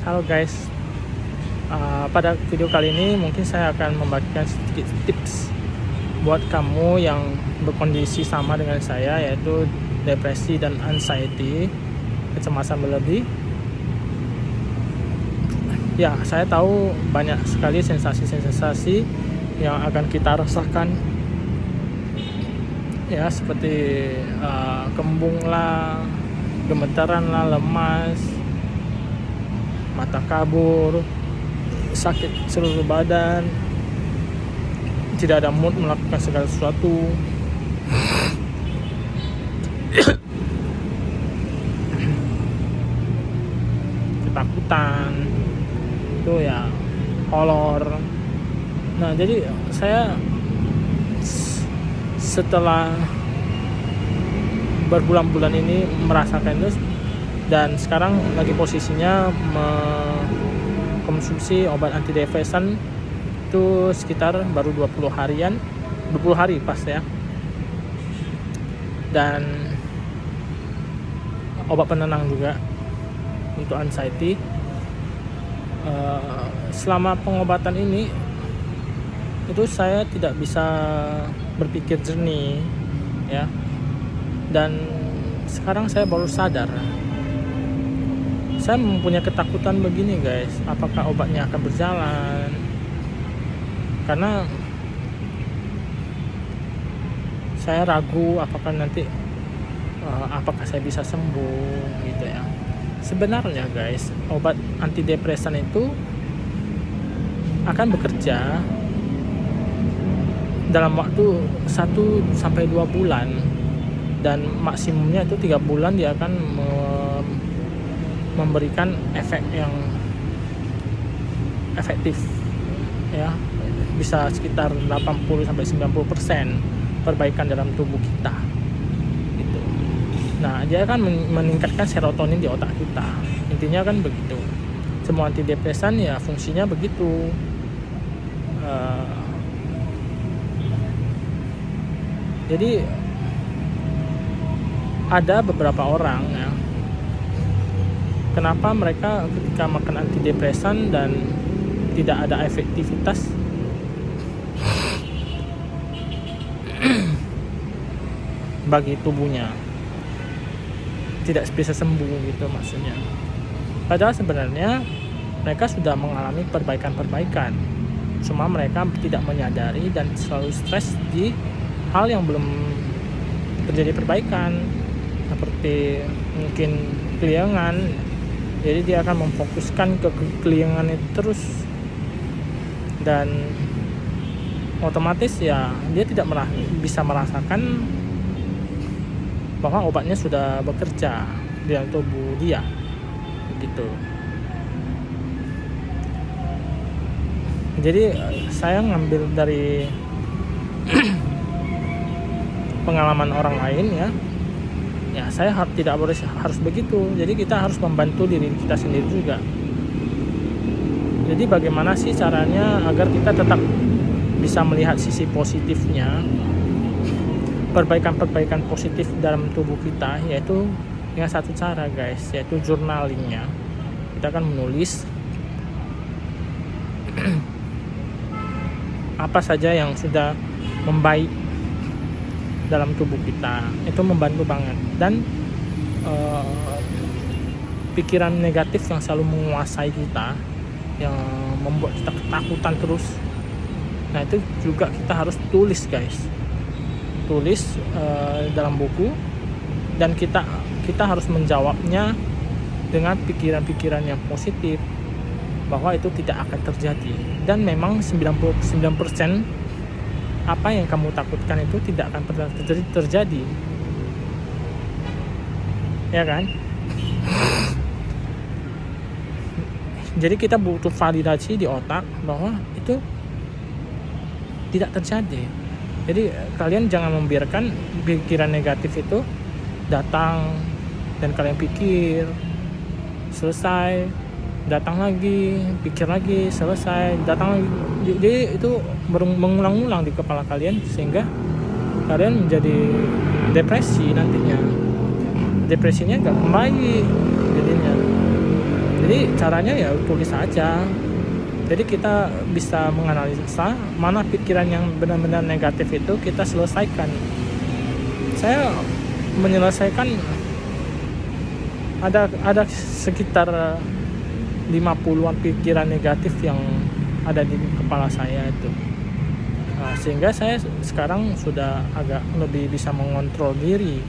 Halo guys, pada video kali ini mungkin saya akan membagikan sedikit tips buat kamu yang berkondisi sama dengan saya, yaitu depresi dan anxiety, kecemasan berlebih. Ya, saya tahu banyak sekali sensasi-sensasi yang akan kita rasakan, ya, seperti kembung lah, gemetaran lah, lemas, mata kabur, sakit seluruh badan, tidak ada mood melakukan segala sesuatu. Ketakutan itu ya, horor. Nah, jadi saya setelah berbulan-bulan ini merasakan itu, dan sekarang lagi posisinya mengkonsumsi obat antidepresan itu sekitar baru 20 hari pas ya. Dan obat penenang juga untuk anxiety. Selama pengobatan ini itu saya tidak bisa berpikir jernih ya. Dan sekarang saya baru sadar, saya mempunyai ketakutan begini guys, apakah obatnya akan berjalan, karena saya ragu apakah nanti apakah saya bisa sembuh gitu ya. Sebenarnya guys, obat antidepresan itu akan bekerja dalam waktu 1-2 bulan, dan maksimumnya itu 3 bulan dia akan memberikan efek yang efektif ya, bisa sekitar 80-90% perbaikan dalam tubuh kita gitu. Nah, dia akan meningkatkan serotonin di otak kita, intinya kan begitu. Semua antidepresan ya fungsinya begitu. Jadi ada beberapa orang ya, kenapa mereka ketika makan antidepresan dan tidak ada efektivitas bagi tubuhnya, tidak bisa sembuh gitu maksudnya. Padahal sebenarnya mereka sudah mengalami perbaikan, cuma mereka tidak menyadari dan selalu stres di hal yang belum terjadi perbaikan, seperti mungkin keliangan. Jadi dia akan memfokuskan ke keliangan itu terus, dan otomatis ya dia tidak bisa merasakan bahwa obatnya sudah bekerja di dalam tubuh dia begitu. Jadi saya ngambil dari pengalaman orang lain ya. Ya, saya tidak harus begitu. Jadi kita harus membantu diri kita sendiri juga. Jadi bagaimana sih caranya agar kita tetap bisa melihat sisi positifnya, perbaikan positif dalam tubuh kita, yaitu dengan satu cara guys, yaitu journalingnya. Kita akan menulis apa saja yang sudah membaik dalam tubuh kita, itu membantu banget. Dan pikiran negatif yang selalu menguasai kita, yang membuat kita ketakutan terus, nah itu juga kita harus tulis guys, dalam buku, dan kita harus menjawabnya dengan pikiran-pikiran yang positif, bahwa itu tidak akan terjadi. Dan memang 99% apa yang kamu takutkan itu tidak akan pernah terjadi, ya kan? Jadi kita butuh validasi di otak bahwa itu tidak terjadi. Jadi kalian jangan membiarkan pikiran negatif itu datang dan kalian pikir, selesai, datang lagi, pikir lagi, selesai, datang lagi. Jadi itu mengulang-ulang di kepala kalian, sehingga kalian menjadi depresi nantinya. Depresinya gak kembali jadinya. Jadi caranya ya tulis aja. Jadi kita bisa menganalisa mana pikiran yang benar-benar negatif itu kita selesaikan. Saya menyelesaikan ada sekitar 50-an pikiran negatif yang ada di kepala saya itu. Nah, sehingga saya sekarang sudah agak lebih bisa mengontrol diri.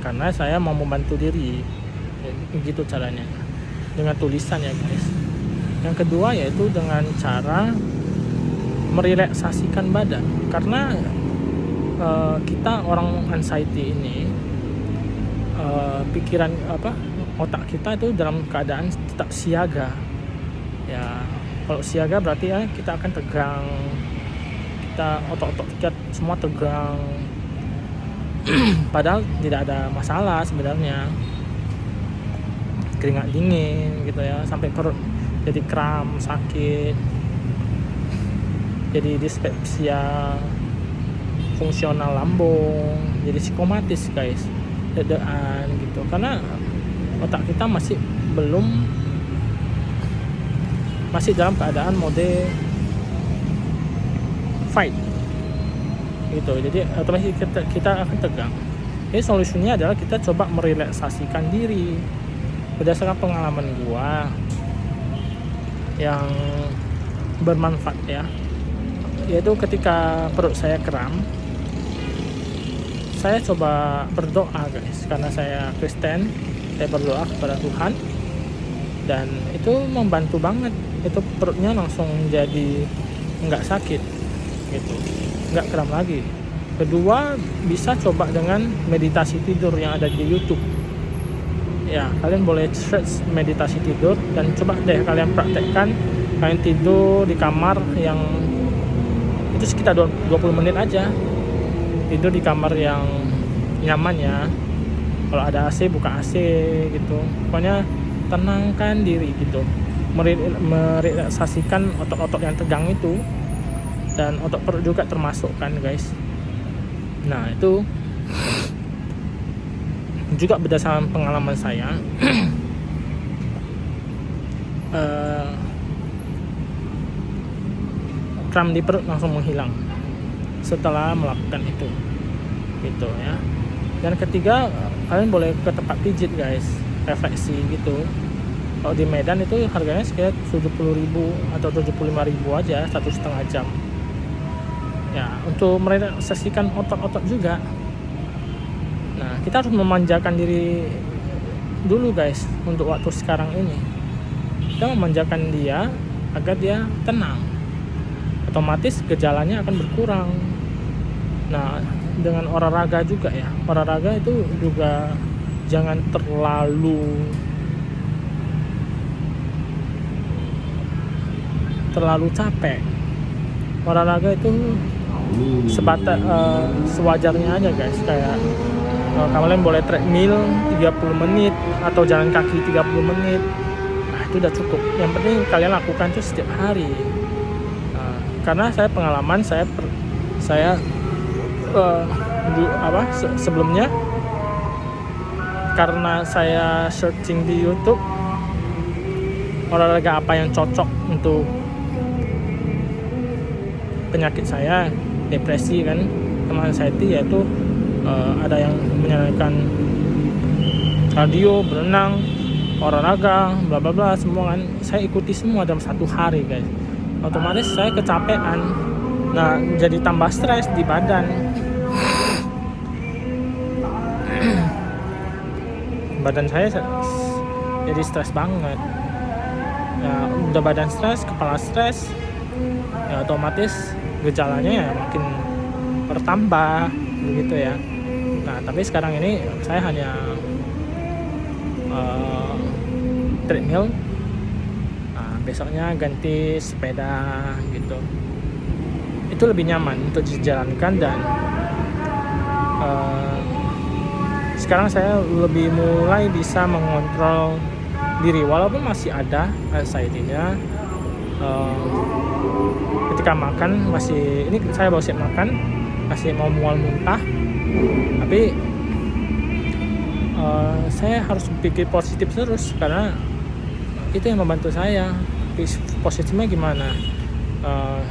Karena saya mau membantu diri. Begitu caranya. Dengan tulisan ya, guys. Yang kedua yaitu dengan cara merelaksasikan badan. Karena kita orang anxiety ini pikiran otak kita itu dalam keadaan tetap siaga. Ya, kalau siaga berarti ya kita akan tegang. Kita otot-otot kita semua tegang. Padahal tidak ada masalah sebenarnya. Keringat dingin gitu ya, sampai perut jadi kram, sakit, jadi dispepsia fungsional lambung, jadi psikomatis guys, deg-degan gitu, karena otak kita masih dalam keadaan mode fight gitu, jadi otomatis kita akan tegang. Jadi solusinya adalah kita coba merelaksasikan diri. Berdasarkan pengalaman gua yang bermanfaat ya, yaitu ketika perut saya kram, saya coba berdoa guys, karena saya Kristen. Saya berdoa kepada Tuhan dan itu membantu banget. Itu perutnya langsung jadi nggak sakit gitu, nggak kram lagi. Kedua, bisa coba dengan meditasi tidur yang ada di YouTube. Ya, kalian boleh search meditasi tidur dan coba deh kalian praktekkan. Kalian tidur di kamar yang itu sekitar 20 menit aja. Tidur di kamar yang nyaman ya. Kalau ada AC, buka AC gitu. Pokoknya tenangkan diri gitu. Merelaksasikan otot-otot yang tegang itu. Dan otot perut juga termasuk kan guys. Nah itu juga berdasarkan pengalaman saya. Kram di perut langsung menghilang setelah melakukan itu gitu ya. Dan ketiga, kalian boleh ke tempat pijit guys, refleksi gitu. Kalau di Medan itu harganya sekitar 70.000 atau 75.000 aja, 1,5 jam ya, untuk merelaksasikan otot-otot juga. Nah, kita harus memanjakan diri dulu guys untuk waktu sekarang ini. Kita memanjakan dia agar dia tenang, otomatis gejalanya akan berkurang. Nah, dengan olahraga juga ya, olahraga itu juga jangan terlalu capek. Olahraga itu sebatas sewajarnya aja guys. Kayak kalian boleh treadmill 30 menit atau jalan kaki 30 menit. Nah, itu udah cukup. Yang penting kalian lakukan itu setiap hari. Karena saya pengalaman sebelumnya, karena saya searching di YouTube olahraga apa yang cocok untuk penyakit saya, depresi kan, sama anxiety, yaitu ada yang menyarankan cardio, berenang, olahraga, bla bla bla, semua kan saya ikuti semua dalam 1 hari guys. Otomatis saya kecapean. Nah, jadi tambah stres di badan. Badan saya jadi stres banget. Ya, udah badan stres, kepala stres, ya otomatis gejalanya ya makin bertambah begitu ya. Nah, tapi sekarang ini saya hanya treadmill. Nah, besoknya ganti sepeda gitu. Itu lebih nyaman untuk dijalankan dan sekarang saya lebih mulai bisa mengontrol diri, walaupun masih ada anxiety-nya. Ketika makan masih, ini saya baru siap makan, masih mau mual muntah, tapi saya harus pikir positif terus, karena itu yang membantu saya. Positifnya gimana?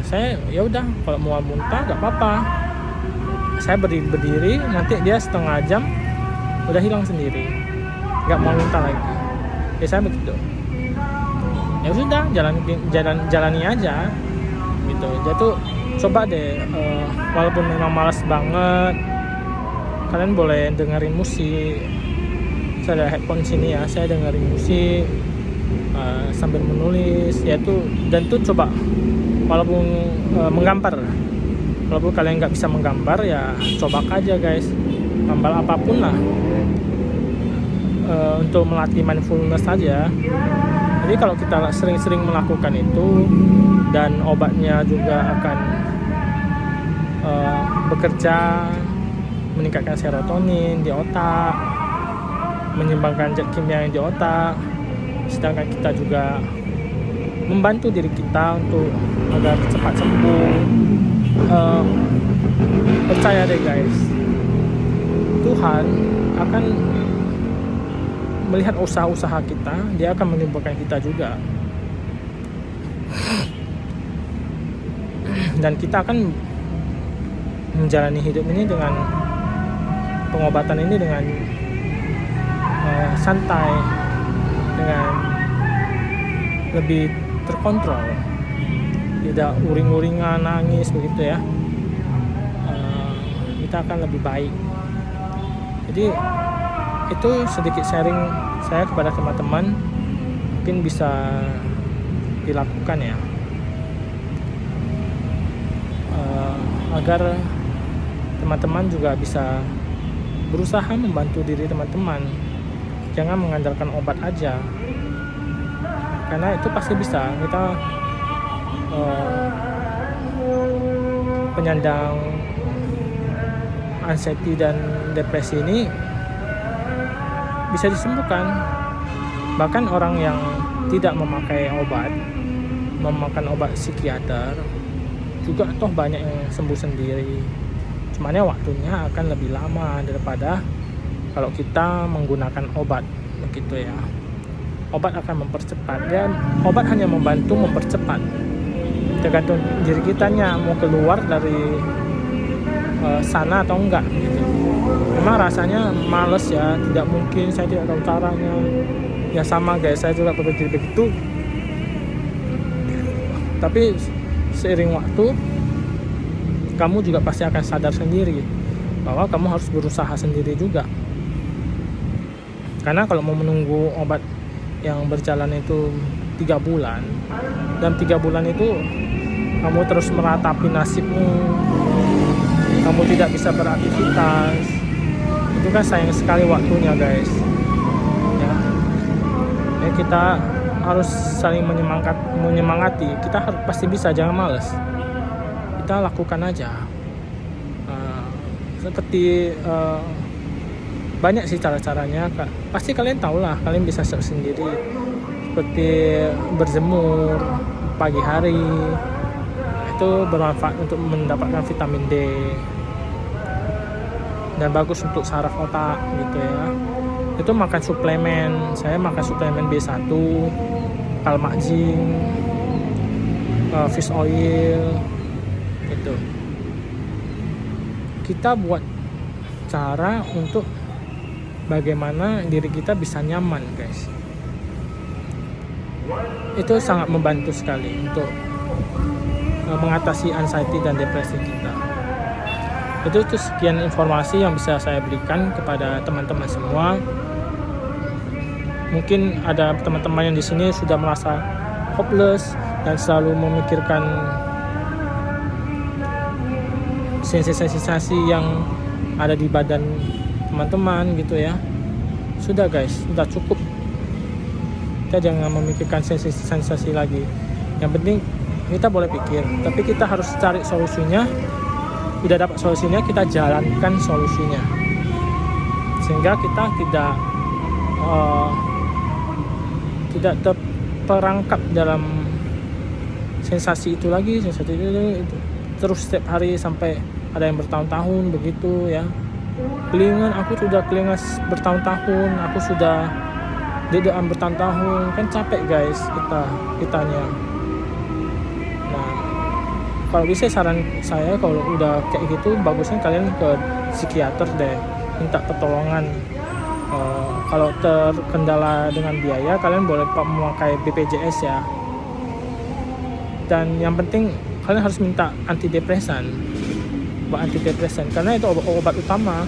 Saya ya udah, kalau mau muntah nggak apa-apa, saya berdiri, nanti dia setengah jam udah hilang sendiri, nggak mau muntah lagi. Saya begitu. Ya sudah, jalani aja gitu. Jadi tuh coba deh, walaupun memang malas banget, kalian boleh dengerin musik. Saya ada headphone sini ya, saya dengerin musik sambil menulis, dan tuh coba walaupun menggambar. Walaupun kalian nggak bisa menggambar, ya coba aja guys, gambar apapun lah, untuk melatih mindfulness saja. Jadi kalau kita sering-sering melakukan itu, dan obatnya juga akan bekerja, meningkatkan serotonin di otak, menyeimbangkan zat kimia yang di otak, sedangkan kita juga membantu diri kita untuk agar cepat sembuh. Percaya deh guys, Tuhan akan melihat usaha-usaha kita, dia akan menyembuhkan kita juga, dan kita akan menjalani hidup ini dengan pengobatan ini dengan santai, dengan lebih terkontrol, tidak uring-uringan, nangis begitu ya. Kita akan lebih baik. Jadi itu sedikit sharing saya kepada teman-teman, mungkin bisa dilakukan ya, agar teman-teman juga bisa berusaha membantu diri teman-teman. Jangan mengandalkan obat aja, karena itu pasti bisa. Kita penyandang anxiety dan depresi ini bisa disembuhkan. Bahkan orang yang tidak memakai obat, memakan obat psikiater, juga toh banyak yang sembuh sendiri. Cuman ya waktunya akan lebih lama daripada kalau kita menggunakan obat begitu ya. Obat akan mempercepat, dan obat hanya membantu mempercepat, tergantung diri kitanya mau keluar dari sana atau enggak gitu. Memang rasanya males ya, tidak mungkin, saya tidak tahu caranya. Ya sama guys, saya juga berpikir begitu. Tapi seiring waktu, kamu juga pasti akan sadar sendiri bahwa kamu harus berusaha sendiri juga. Karena kalau mau menunggu obat yang berjalan itu 3 bulan, dalam 3 bulan itu kamu terus meratapi nasibmu, kamu tidak bisa beraktivitas, itu kan sayang sekali waktunya guys ya. Kita harus saling menyemangati. Kita harus pasti bisa, jangan males, kita lakukan aja. Seperti banyak sih cara-caranya, pasti kalian tahu lah, kalian bisa search sendiri, seperti berjemur pagi hari, itu bermanfaat untuk mendapatkan vitamin D dan bagus untuk saraf otak gitu ya. Itu makan suplemen, saya makan suplemen B1, kalmakjing, fish oil gitu. Kita buat cara untuk bagaimana diri kita bisa nyaman guys. Itu sangat membantu sekali untuk mengatasi anxiety dan depresi kita. Itu sekian informasi yang bisa saya berikan kepada teman-teman semua. Mungkin ada teman-teman yang di sini sudah merasa hopeless dan selalu memikirkan sensasi-sensasi yang ada di badan teman-teman gitu ya. Sudah guys, sudah cukup. Kita jangan memikirkan sensasi lagi. Yang penting kita boleh pikir, tapi kita harus cari solusinya. Udah dapat solusinya, kita jalankan solusinya, sehingga kita tidak terperangkap dalam sensasi itu lagi, sensasi itu terus setiap hari sampai ada yang bertahun-tahun begitu ya. kelingan, aku sudah kelingan bertahun-tahun, aku sudah dedaan bertahun-tahun, kan capek guys kitanya. Nah, kalau bisa saran saya kalau udah kayak gitu bagusnya kalian ke psikiater deh, minta pertolongan. Kalau terkendala dengan biaya, kalian boleh memakai BPJS ya. Dan yang penting kalian harus minta antidepresan, obat antidepresan, karena itu obat utama.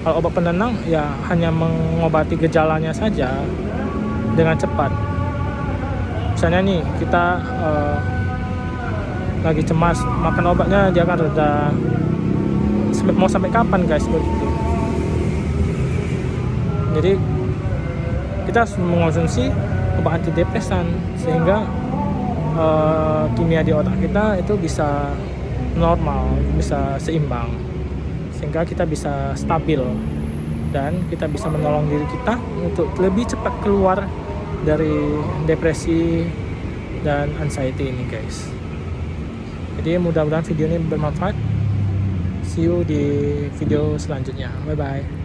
Kalau obat penenang ya hanya mengobati gejalanya saja dengan cepat. Misalnya nih kita lagi cemas, makan obatnya dia akan reda. Mau sampai kapan guys begitu? Jadi kita harus mengonsumsi obat antidepresan sehingga kimia di otak kita itu bisa normal, bisa seimbang, sehingga kita bisa stabil dan kita bisa menolong diri kita untuk lebih cepat keluar dari depresi dan anxiety ini guys. Jadi mudah-mudahan video ini bermanfaat. See you di video selanjutnya. Bye bye.